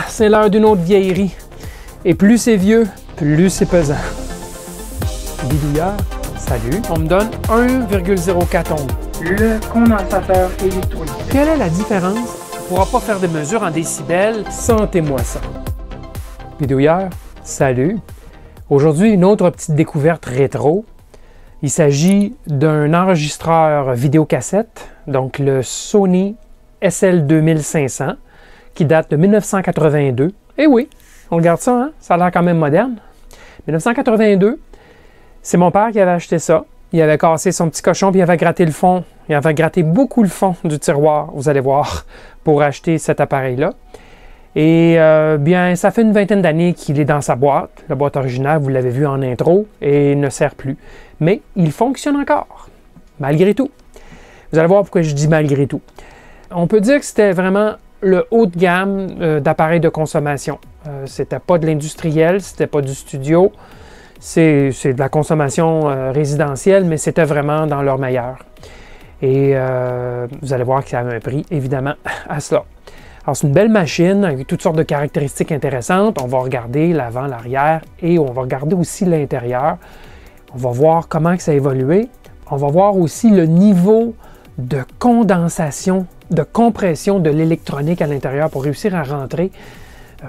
C'est l'heure d'une autre vieillerie. Et plus c'est vieux, plus c'est pesant. Bidouilleur, salut. On me donne 1,04 ohms. Le condensateur électrolytique. Quelle est la différence? On ne pourra pas faire des mesures en décibels. Sentez-moi ça. Bidouilleur, salut. Aujourd'hui, une autre petite découverte rétro. Il s'agit d'un enregistreur vidéocassette, donc le Sony SL2500, qui date de 1982. Eh oui, on regarde ça, hein? Ça a l'air quand même moderne. 1982, c'est mon père qui avait acheté ça. Il avait cassé son petit cochon, puis il avait gratté le fond. Il avait gratté beaucoup le fond du tiroir, vous allez voir, pour acheter cet appareil-là. Et bien, ça fait une vingtaine d'années qu'il est dans sa boîte. La boîte originale, vous l'avez vu en intro, et il ne sert plus. Mais il fonctionne encore, malgré tout. Vous allez voir pourquoi je dis malgré tout. On peut dire que c'était vraiment le haut de gamme d'appareils de consommation. C'était pas de l'industriel, c'était pas du studio. C'est de la consommation résidentielle, mais c'était vraiment dans leur meilleur. Et vous allez voir que ça a un prix, évidemment, à cela. Alors, c'est une belle machine avec toutes sortes de caractéristiques intéressantes. On va regarder l'avant, l'arrière et on va regarder aussi l'intérieur. On va voir comment ça a évolué. On va voir aussi le niveau de condensation, de compression de l'électronique à l'intérieur pour réussir à rentrer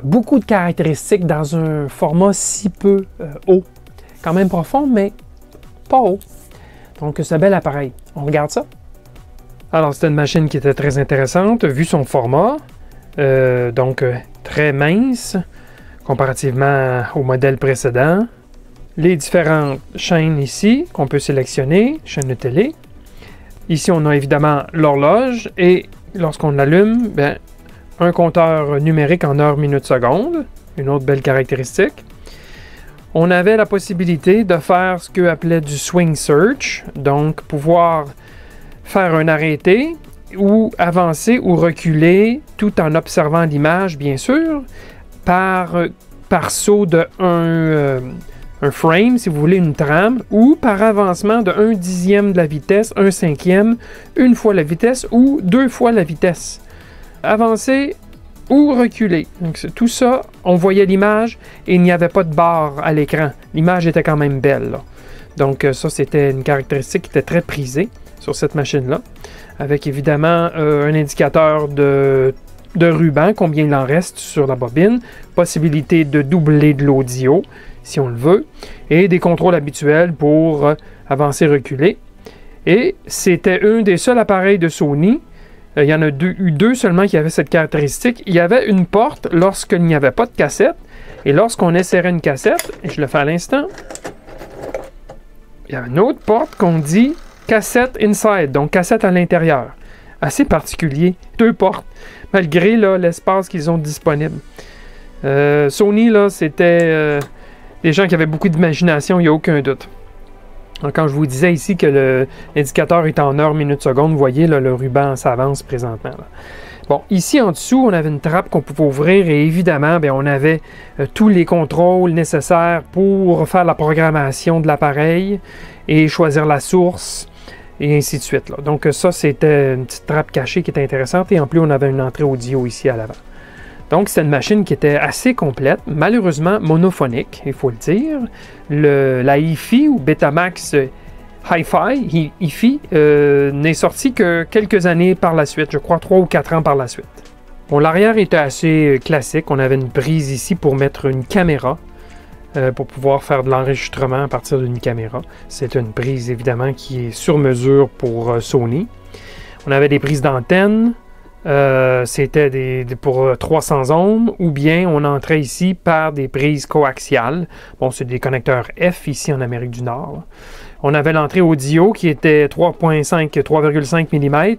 beaucoup de caractéristiques dans un format si peu haut. Quand même profond, mais pas haut. Donc, c'est un bel appareil. On regarde ça? Alors, c'était une machine qui était très intéressante, vu son format. Donc, très mince, comparativement au modèle précédent. Les différentes chaînes ici, qu'on peut sélectionner, chaîne de télé. Ici, on a évidemment l'horloge et lorsqu'on l'allume, ben, un compteur numérique en heure, minute, seconde. Une autre belle caractéristique. On avait la possibilité de faire ce qu'eux appelaient du swing search, donc pouvoir faire un arrêté ou avancer ou reculer tout en observant l'image, bien sûr, par saut de un frame, si vous voulez, une trame, ou par avancement de 1/10 de la vitesse, 1/5, une fois la vitesse ou 2 fois la vitesse. Avancer ou reculer. Donc, tout ça, on voyait l'image et il n'y avait pas de barre à l'écran. L'image était quand même belle, là. Donc, ça, c'était une caractéristique qui était très prisée sur cette machine-là, avec évidemment un indicateur de ruban, combien il en reste sur la bobine, possibilité de doubler de l'audio, si on le veut, et des contrôles habituels pour avancer, reculer. Et c'était un des seuls appareils de Sony. Il y en a eu deux seulement qui avaient cette caractéristique. Il y avait une porte lorsqu'il n'y avait pas de cassette, et lorsqu'on insérait une cassette, et je le fais à l'instant, il y a une autre porte qu'on dit cassette inside, donc cassette à l'intérieur. Assez particulier, 2 portes, malgré l'espace qu'ils ont disponible. Sony, là, c'était des gens qui avaient beaucoup d'imagination, il n'y a aucun doute. Donc, quand je vous disais ici que l'indicateur est en heure, minute, seconde, vous voyez, là, le ruban s'avance présentement. Là. Bon, ici en dessous, on avait une trappe qu'on pouvait ouvrir et évidemment, bien, on avait tous les contrôles nécessaires pour faire la programmation de l'appareil et choisir la source et ainsi de suite. Là. Donc ça, c'était une petite trappe cachée qui était intéressante et en plus, on avait une entrée audio ici à l'avant. Donc, c'était une machine qui était assez complète, malheureusement monophonique, il faut le dire. La Hi-Fi ou Betamax Hi-Fi, Hi-Fi n'est sorti que quelques années par la suite, je crois 3 ou 4 ans par la suite. Bon, l'arrière était assez classique, on avait une prise ici pour mettre une caméra, pour pouvoir faire de l'enregistrement à partir d'une caméra. C'est une prise évidemment qui est sur mesure pour Sony. On avait des prises d'antenne. C'était pour 300 ohms ou bien on entrait ici par des prises coaxiales. Bon, c'est des connecteurs F ici en Amérique du Nord. Là. On avait l'entrée audio qui était 3,5 mm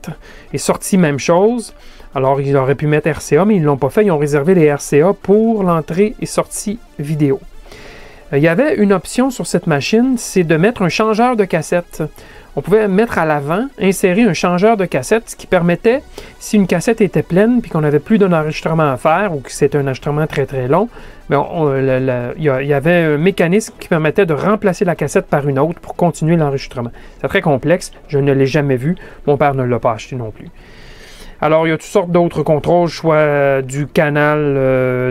et sortie même chose. Alors, ils auraient pu mettre RCA, mais ils ne l'ont pas fait. Ils ont réservé les RCA pour l'entrée et sortie vidéo. Il y avait une option sur cette machine, c'est de mettre un changeur de cassette. On pouvait mettre à l'avant, insérer un changeur de cassette, ce qui permettait, si une cassette était pleine puis qu'on n'avait plus d'un enregistrement à faire ou que c'était un enregistrement très très long, il y avait un mécanisme qui permettait de remplacer la cassette par une autre pour continuer l'enregistrement. C'est très complexe, je ne l'ai jamais vu, mon père ne l'a pas acheté non plus. Alors, il y a toutes sortes d'autres contrôles, soit du canal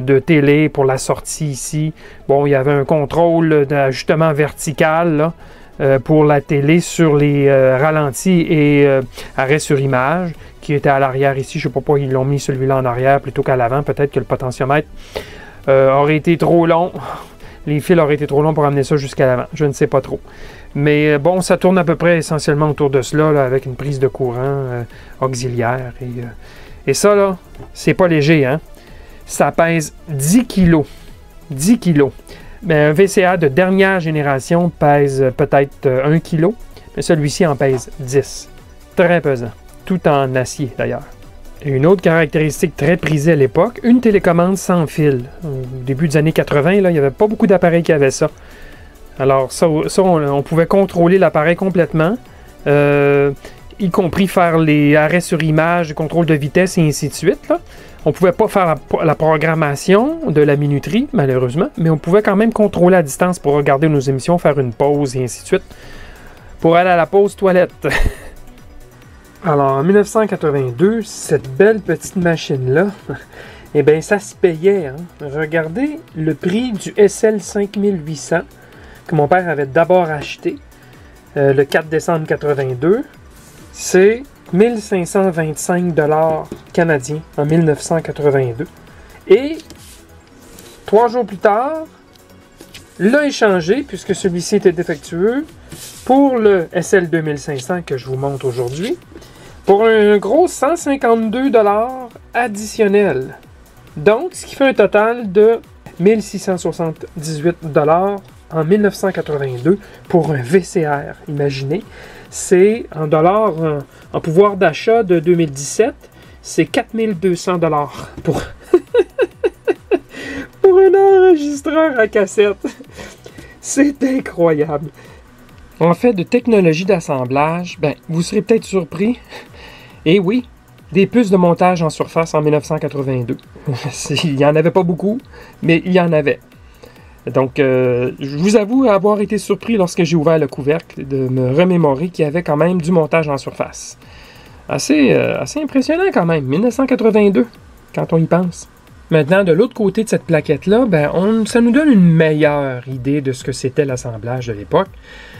de télé pour la sortie ici. Bon, il y avait un contrôle d'ajustement vertical là, pour la télé sur les ralentis et arrêt sur image, qui était à l'arrière ici. Je ne sais pas pourquoi ils l'ont mis celui-là en arrière plutôt qu'à l'avant. Peut-être que le potentiomètre aurait été trop long. Les fils auraient été trop longs pour amener ça jusqu'à l'avant. Je ne sais pas trop. Mais bon, ça tourne à peu près essentiellement autour de cela, là, avec une prise de courant auxiliaire. Et ça, là, c'est pas léger, hein? Ça pèse 10 kg. 10 kg. Mais un VCA de dernière génération pèse peut-être 1 kg, mais celui-ci en pèse 10. Très pesant. Tout en acier, d'ailleurs. Et une autre caractéristique très prisée à l'époque, une télécommande sans fil. Au début des années 80, là, il n'y avait pas beaucoup d'appareils qui avaient ça. Alors ça on pouvait contrôler l'appareil complètement, y compris faire les arrêts sur image, le contrôle de vitesse et ainsi de suite. Là. On ne pouvait pas faire la programmation de la minuterie, malheureusement, mais on pouvait quand même contrôler à distance pour regarder nos émissions, faire une pause et ainsi de suite, pour aller à la pause toilette. Alors, en 1982, cette belle petite machine-là, eh bien, ça se payait. Hein? Regardez le prix du SL 5800 que mon père avait d'abord acheté le 4 décembre 82. C'est 1525 $ canadiens en 1982. Et 3 jours plus tard, l'a échangé, puisque celui-ci était défectueux, pour le SL 2500 que je vous montre aujourd'hui, pour un gros 152 $ additionnel. Donc, ce qui fait un total de 1678 $ en 1982 pour un VCR. Imaginez, c'est en dollars, en pouvoir d'achat de 2017, c'est 4200 $ pour, pour un enregistreur à cassette. C'est incroyable. En fait, de technologie d'assemblage, ben, vous serez peut-être surpris. Et oui, des puces de montage en surface en 1982. Il n'y en avait pas beaucoup, mais il y en avait. Donc, je vous avoue avoir été surpris lorsque j'ai ouvert le couvercle de me remémorer qu'il y avait quand même du montage en surface. Assez impressionnant quand même, 1982, quand on y pense. Maintenant, de l'autre côté de cette plaquette-là, ben, ça nous donne une meilleure idée de ce que c'était l'assemblage de l'époque.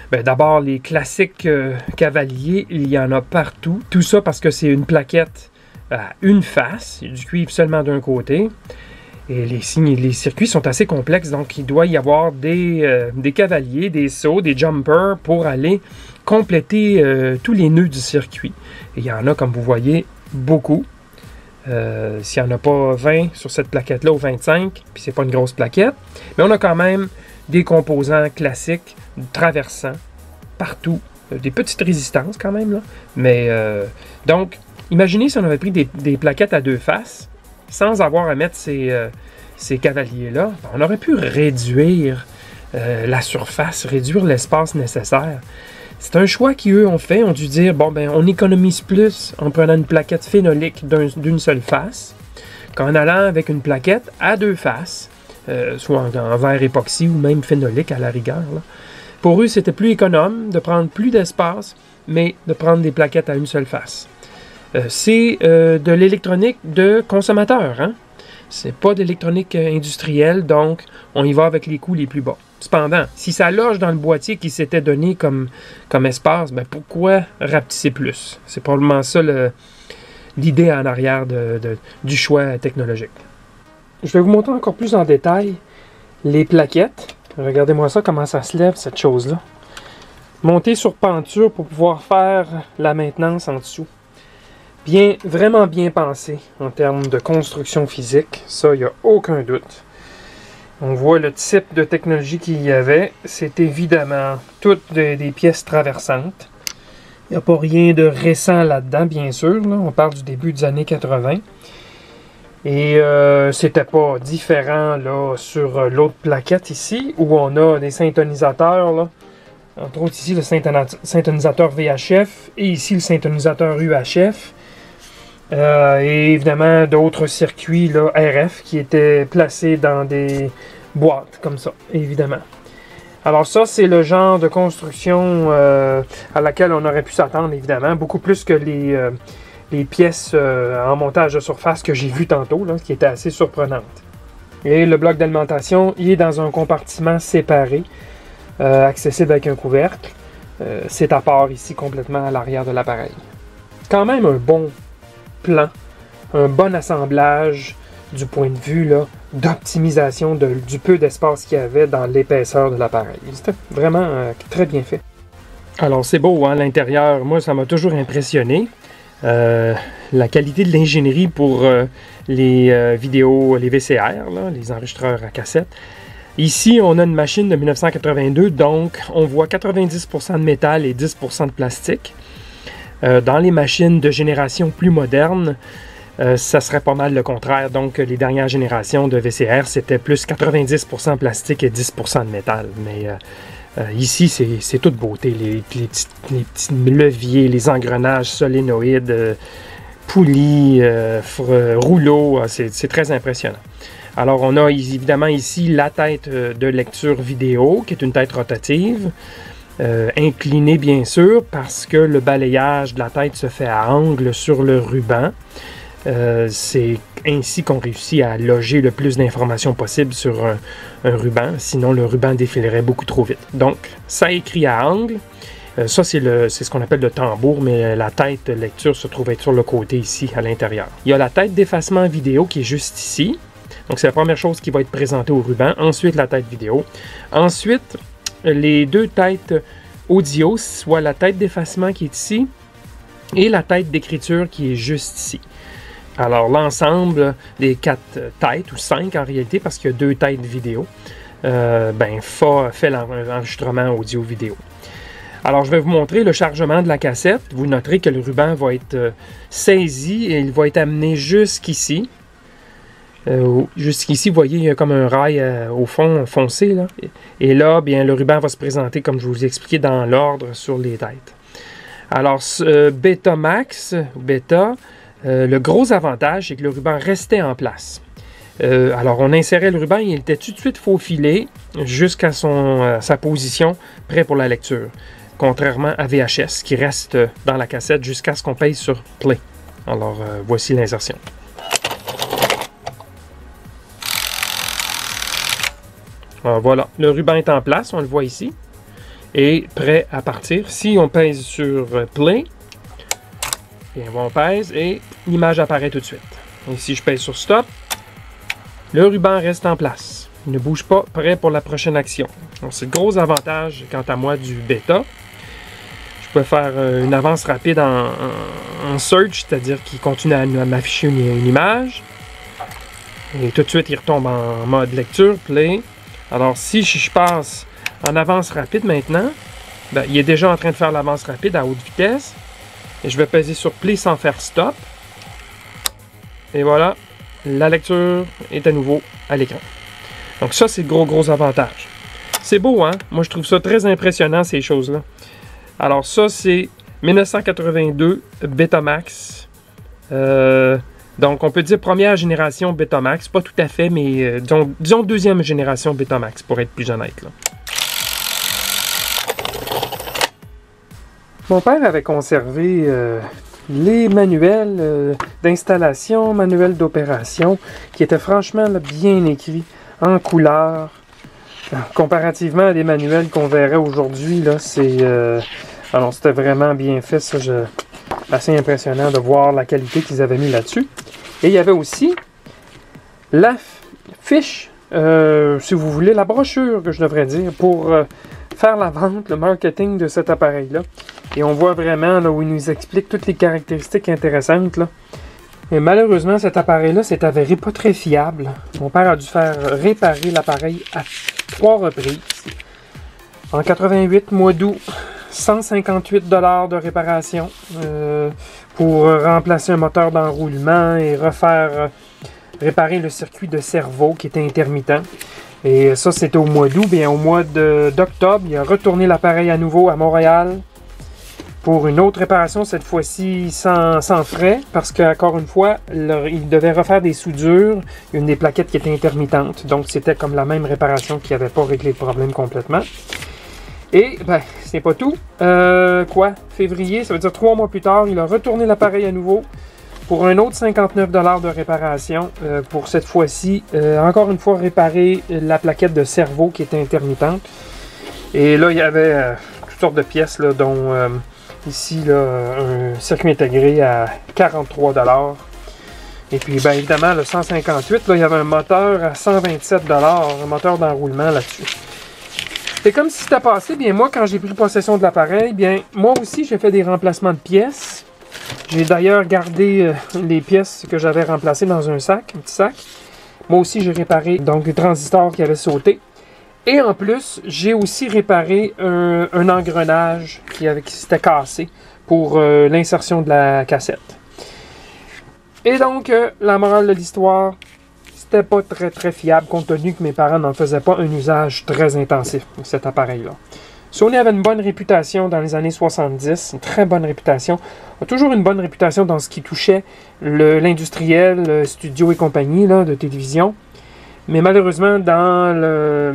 Ben, d'abord, les classiques cavaliers, il y en a partout. Tout ça parce que c'est une plaquette à une face, du cuivre seulement d'un côté. Et les circuits sont assez complexes, donc il doit y avoir des cavaliers, des sauts, des jumpers pour aller compléter tous les nœuds du circuit. Et il y en a, comme vous voyez, beaucoup. S'il n'y en a pas 20 sur cette plaquette-là ou 25, puis c'est pas une grosse plaquette, mais on a quand même des composants classiques, traversants, partout. Des petites résistances quand même, là. Mais, donc, imaginez si on avait pris des plaquettes à deux faces, sans avoir à mettre ces cavaliers-là, on aurait pu réduire la surface, réduire l'espace nécessaire. C'est un choix qu'eux ont fait, ont dû dire, bon, ben, on économise plus en prenant une plaquette phénolique d'une seule face, qu'en allant avec une plaquette à deux faces, soit en verre époxy ou même phénolique à la rigueur. Là. Pour eux, c'était plus économe de prendre plus d'espace, mais de prendre des plaquettes à une seule face. C'est de l'électronique de consommateur, hein? C'est pas d'électronique industrielle, donc on y va avec les coûts les plus bas. Cependant, si ça loge dans le boîtier qui s'était donné comme espace, ben pourquoi rapetisser plus? C'est probablement ça l'idée en arrière du choix technologique. Je vais vous montrer encore plus en détail les plaquettes. Regardez-moi ça, comment ça se lève, cette chose-là. Montée sur penture pour pouvoir faire la maintenance en dessous. Vraiment bien pensé en termes de construction physique. Ça, il n'y a aucun doute. On voit le type de technologie qu'il y avait. C'est évidemment toutes des pièces traversantes. Il n'y a pas rien de récent là-dedans, bien sûr. Là. On parle du début des années 80. Et c'était pas différent là, sur l'autre plaquette ici, où on a des synthonisateurs. Là. Entre autres ici, le syntonisateur VHF et ici le syntonisateur UHF. Et évidemment d'autres circuits là, RF qui étaient placés dans des boîtes comme ça, évidemment. Alors ça, c'est le genre de construction à laquelle on aurait pu s'attendre, évidemment, beaucoup plus que les pièces en montage de surface que j'ai vu tantôt, là, qui étaient assez surprenantes. Et le bloc d'alimentation, il est dans un compartiment séparé, accessible avec un couvercle. C'est à part ici, complètement à l'arrière de l'appareil. Quand même un bon plan, un bon assemblage du point de vue d'optimisation du peu d'espace qu'il y avait dans l'épaisseur de l'appareil. C'était vraiment très bien fait. Alors c'est beau, hein, l'intérieur, moi ça m'a toujours impressionné. La qualité de l'ingénierie pour les vidéos, les VCR, là, les enregistreurs à cassette. Ici, on a une machine de 1982, donc on voit 90% de métal et 10% de plastique. Dans les machines de génération plus moderne, ça serait pas mal le contraire. Donc, les dernières générations de VCR, c'était plus 90% plastique et 10% de métal. Mais ici, c'est toute beauté. Les petits leviers, les engrenages solénoïdes, poulies, rouleaux, c'est très impressionnant. Alors, on a évidemment ici la tête de lecture vidéo, qui est une tête rotative, inclinée bien sûr, parce que le balayage de la tête se fait à angle sur le ruban. C'est ainsi qu'on réussit à loger le plus d'informations possible sur un ruban, sinon le ruban défilerait beaucoup trop vite. Donc, ça écrit à angle. Ça, c'est ce qu'on appelle le tambour, mais la tête lecture se trouve être sur le côté ici, à l'intérieur. Il y a la tête d'effacement vidéo qui est juste ici. Donc, c'est la première chose qui va être présentée au ruban. Ensuite, la tête vidéo. Ensuite, les deux têtes audio, soit la tête d'effacement qui est ici et la tête d'écriture qui est juste ici. Alors, l'ensemble des 4 têtes, ou 5 en réalité, parce qu'il y a 2 têtes vidéo, fait l'enregistrement audio-vidéo. Alors, je vais vous montrer le chargement de la cassette. Vous noterez que le ruban va être saisi et il va être amené jusqu'ici. Jusqu'ici, vous voyez, il y a comme un rail au fond foncé, là. Et là, bien, le ruban va se présenter, comme je vous ai expliqué, dans l'ordre sur les têtes. Alors, Betamax, le gros avantage, c'est que le ruban restait en place. Alors, on insérait le ruban, il était tout de suite faufilé jusqu'à sa position, prêt pour la lecture. Contrairement à VHS, qui reste dans la cassette jusqu'à ce qu'on paye sur Play. Alors, voici l'insertion. Alors, voilà, le ruban est en place, on le voit ici, et prêt à partir. Si on pèse sur Play, bien, on pèse et l'image apparaît tout de suite. Et si je pèse sur Stop, le ruban reste en place. Il ne bouge pas, prêt pour la prochaine action. Donc, c'est le gros avantage, quant à moi, du bêta. Je peux faire une avance rapide en search, c'est-à-dire qu'il continue à m'afficher une image. Et tout de suite, il retombe en mode lecture, Play. Alors, si je passe en avance rapide maintenant, ben, il est déjà en train de faire l'avance rapide à haute vitesse. Et je vais peser sur Play sans faire Stop. Et voilà, la lecture est à nouveau à l'écran. Donc ça, c'est le gros avantage. C'est beau, hein? Moi, je trouve ça très impressionnant, ces choses-là. Alors ça, c'est 1982 Betamax. Donc, on peut dire première génération Betamax. Pas tout à fait, mais disons deuxième génération Betamax, pour être plus honnête, là. Mon père avait conservé les manuels d'installation, manuels d'opération, qui étaient franchement là, bien écrits, en couleur. Comparativement à des manuels qu'on verrait aujourd'hui, là, alors c'était vraiment bien fait, ça, assez impressionnant de voir la qualité qu'ils avaient mis là-dessus. Et il y avait aussi la fiche, si vous voulez, la brochure, que je devrais dire, pour faire la vente, le marketing de cet appareil-là. Et on voit vraiment là, où il nous explique toutes les caractéristiques intéressantes, là. Et malheureusement, cet appareil-là s'est avéré pas très fiable. Mon père a dû faire réparer l'appareil à 3 reprises. En 88, mois d'août, 158 $ de réparation pour remplacer un moteur d'enroulement et réparer le circuit de cerveau qui était intermittent. Et ça, c'était au mois d'août. Bien, au mois d'octobre, il a retourné l'appareil à nouveau à Montréal pour une autre réparation, cette fois-ci sans frais, parce qu'encore une fois, il devait refaire des soudures, une des plaquettes qui était intermittente. Donc, c'était comme la même réparation qui n'avait pas réglé le problème complètement. Et, ben, c'est pas tout. Février, ça veut dire 3 mois plus tard, il a retourné l'appareil à nouveau pour un autre 59 $ de réparation. Pour cette fois-ci, encore une fois, réparer la plaquette de cerveau qui était intermittente. Et là, il y avait toutes sortes de pièces, là, dont ici, là, un circuit intégré à 43 $. Et puis, bien évidemment, le 158, là, il y avait un moteur à 127 $, un moteur d'enroulement là-dessus. C'est comme si c'était passé. Bien, moi, quand j'ai pris possession de l'appareil, bien, moi aussi, j'ai fait des remplacements de pièces. J'ai d'ailleurs gardé les pièces que j'avais remplacées dans un sac, un petit sac. Moi aussi, j'ai réparé donc le transistor qui avait sauté. Et en plus, j'ai aussi réparé un engrenage qui s'était cassé pour l'insertion de la cassette. Et donc, la morale de l'histoire, c'était pas très fiable compte tenu que mes parents n'en faisaient pas un usage très intensif de cet appareil-là. Sony avait une bonne réputation dans les années 70, une très bonne réputation. A toujours une bonne réputation dans ce qui touchait l'industriel, studio et compagnie là, de télévision. Mais malheureusement, dans le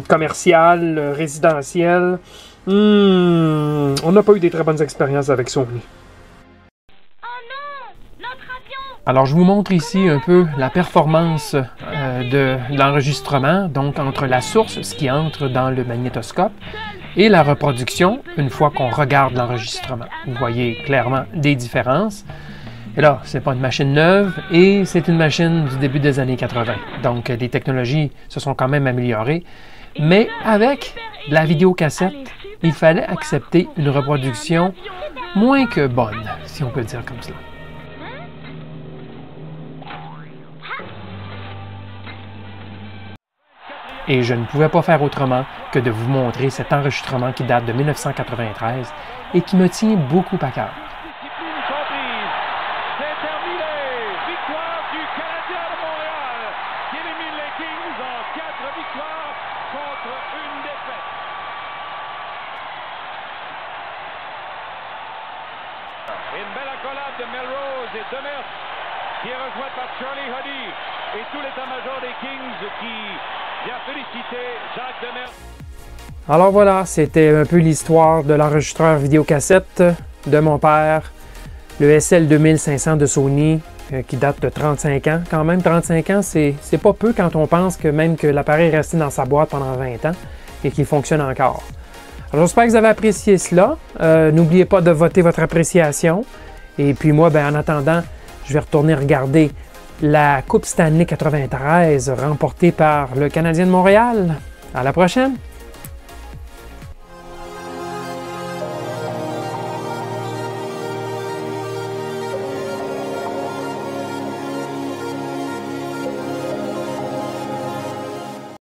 commercial, le résidentiel, on n'a pas eu des très bonnes expériences avec Sony. Alors, je vous montre ici un peu la performance de l'enregistrement, donc entre la source, ce qui entre dans le magnétoscope, et la reproduction, une fois qu'on regarde l'enregistrement. Vous voyez clairement des différences. Et là, c'est pas une machine neuve et c'est une machine du début des années 80. Donc, les technologies se sont quand même améliorées. Mais avec la vidéocassette, il fallait accepter une reproduction moins que bonne, si on peut le dire comme ça. Et je ne pouvais pas faire autrement que de vous montrer cet enregistrement qui date de 1993 et qui me tient beaucoup à cœur. Une belle accolade de Melrose et Demers qui est rejointe par Charlie Huddy et tout l'état-major des Kings qui vient féliciter Jacques Demers. Alors voilà, c'était un peu l'histoire de l'enregistreur vidéocassette de mon père, le SL 2500 de Sony, qui date de 35 ans. Quand même, 35 ans, c'est pas peu quand on pense que même que l'appareil est resté dans sa boîte pendant 20 ans et qu'il fonctionne encore. Alors, j'espère que vous avez apprécié cela. N'oubliez pas de voter votre appréciation. Et puis moi, ben, en attendant, je vais retourner regarder la Coupe Stanley 93 remportée par le Canadien de Montréal. À la prochaine!